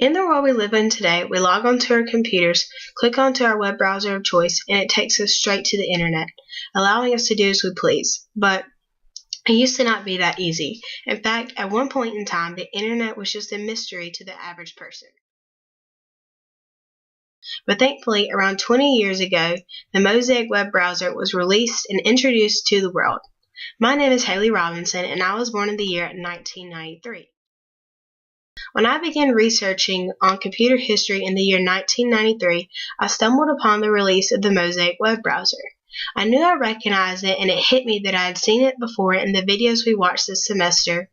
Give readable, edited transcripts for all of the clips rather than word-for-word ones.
In the world we live in today, we log onto our computers, click onto our web browser of choice, and it takes us straight to the internet, allowing us to do as we please. But it used to not be that easy. In fact, at one point in time, the internet was just a mystery to the average person. But thankfully, around 20 years ago, the Mosaic web browser was released and introduced to the world. My name is Haley Robinson, and I was born in the year 1993. When I began researching on computer history in the year 1993, I stumbled upon the release of the Mosaic web browser. I knew I recognized it, and it hit me that I had seen it before in the videos we watched this semester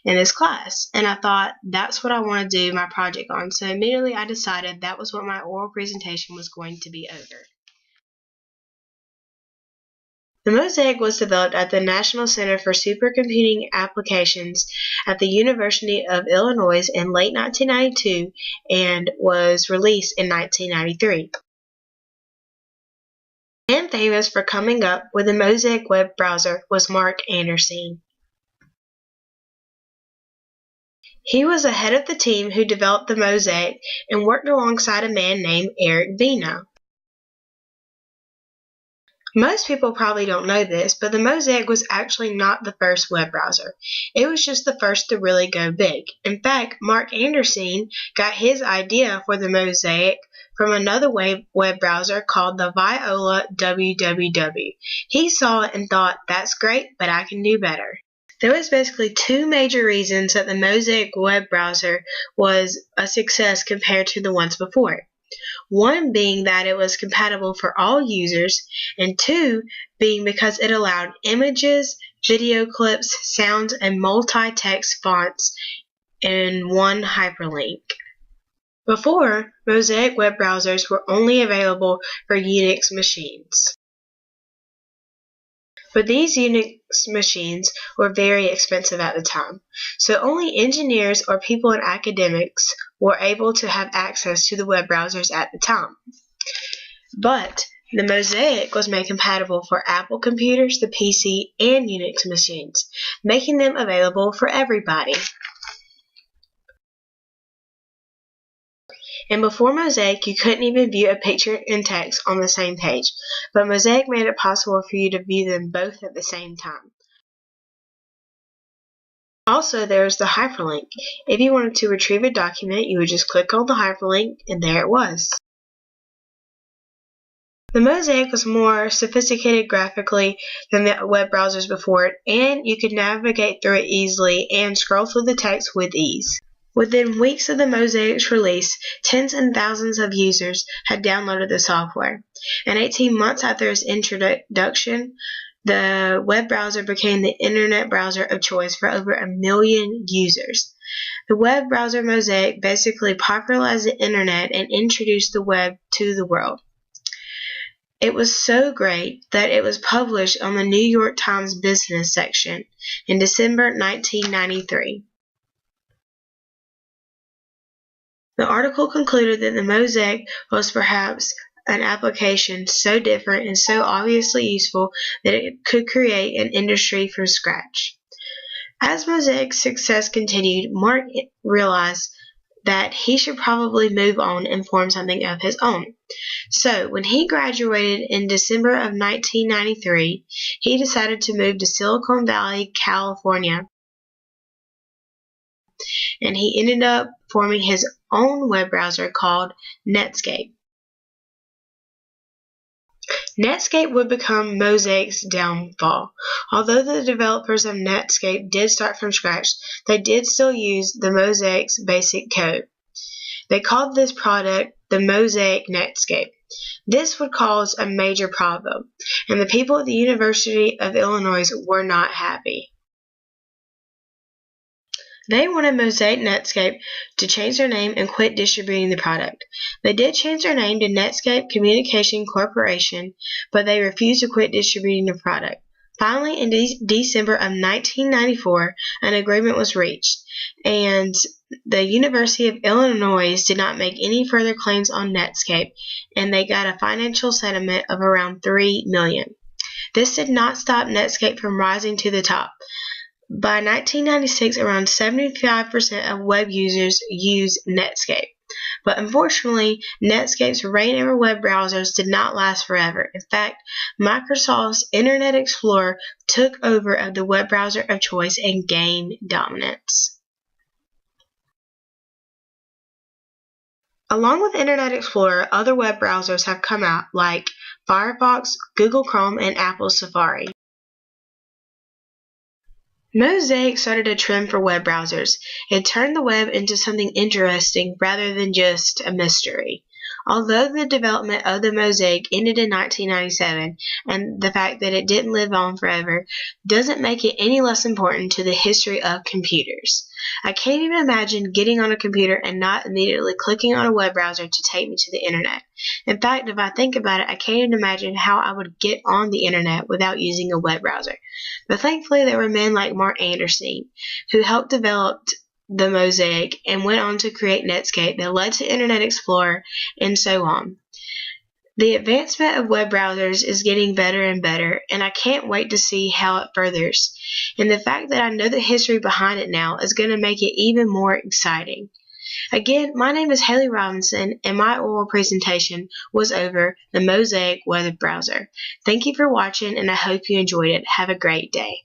in this class, and I thought that's what I want to do my project on, so immediately I decided that was what my oral presentation was going to be over. The Mosaic was developed at the National Center for Supercomputing Applications at the University of Illinois in late 1992 and was released in 1993. The man famous for coming up with the Mosaic web browser was Mark Anderson. He was the head of the team who developed the Mosaic and worked alongside a man named Eric Vino. Most people probably don't know this, but the Mosaic was actually not the first web browser. It was just the first to really go big. In fact, Mark Anderson got his idea for the Mosaic from another web browser called the Viola www. He saw it and thought, that's great, but I can do better. There was basically two major reasons that the Mosaic web browser was a success compared to the ones before it. One being that it was compatible for all users, and two being because it allowed images, video clips, sounds, and multi-text fonts in one hyperlink. Before, Mosaic web browsers were only available for Unix machines. But these Unix machines were very expensive at the time, so only engineers or people in academics were able to have access to the web browsers at the time. But the Mosaic was made compatible for Apple computers, the PC, and Unix machines, making them available for everybody. And before Mosaic, you couldn't even view a picture and text on the same page, but Mosaic made it possible for you to view them both at the same time. Also, there's the hyperlink. If you wanted to retrieve a document, you would just click on the hyperlink, and there it was. The Mosaic was more sophisticated graphically than the web browsers before it, and you could navigate through it easily and scroll through the text with ease. Within weeks of the Mosaic's release, tens and thousands of users had downloaded the software, and 18 months after its introduction, the web browser became the internet browser of choice for over 1 million users. The web browser Mosaic basically popularized the internet and introduced the web to the world. It was so great that it was published on the New York Times business section in December 1993. The article concluded that the Mosaic was perhaps an application so different and so obviously useful that it could create an industry from scratch. As Mosaic's success continued, Mark realized that he should probably move on and form something of his own. So, when he graduated in December of 1993, he decided to move to Silicon Valley, California, and he ended up forming his own web browser called Netscape. Netscape would become Mosaic's downfall. Although the developers of Netscape did start from scratch, they did still use the Mosaic's basic code. They called this product the Mosaic Netscape. This would cause a major problem, and the people at the University of Illinois were not happy. They wanted Mosaic Netscape to change their name and quit distributing the product. They did change their name to Netscape Communication Corporation, but they refused to quit distributing the product. Finally, in December of 1994, an agreement was reached, and the University of Illinois did not make any further claims on Netscape, and they got a financial settlement of around $3 million. This did not stop Netscape from rising to the top. By 1996, around 75% of web users use Netscape. But unfortunately, Netscape's reign over web browsers did not last forever. In fact, Microsoft's Internet Explorer took over as the web browser of choice and gained dominance. Along with Internet Explorer, other web browsers have come out like Firefox, Google Chrome, and Apple Safari. Mosaic started a trend for web browsers. It turned the web into something interesting rather than just a mystery. Although the development of the Mosaic ended in 1997, and the fact that it didn't live on forever doesn't make it any less important to the history of computers. I can't even imagine getting on a computer and not immediately clicking on a web browser to take me to the internet. In fact, if I think about it, I can't even imagine how I would get on the internet without using a web browser. But thankfully, there were men like Mark Anderson who helped develop the Mosaic and went on to create Netscape that led to Internet Explorer and so on. The advancement of web browsers is getting better and better, and I can't wait to see how it furthers. And the fact that I know the history behind it now is going to make it even more exciting. Again, my name is Haley Robinson, and my oral presentation was over the Mosaic web browser. Thank you for watching, and I hope you enjoyed it. Have a great day.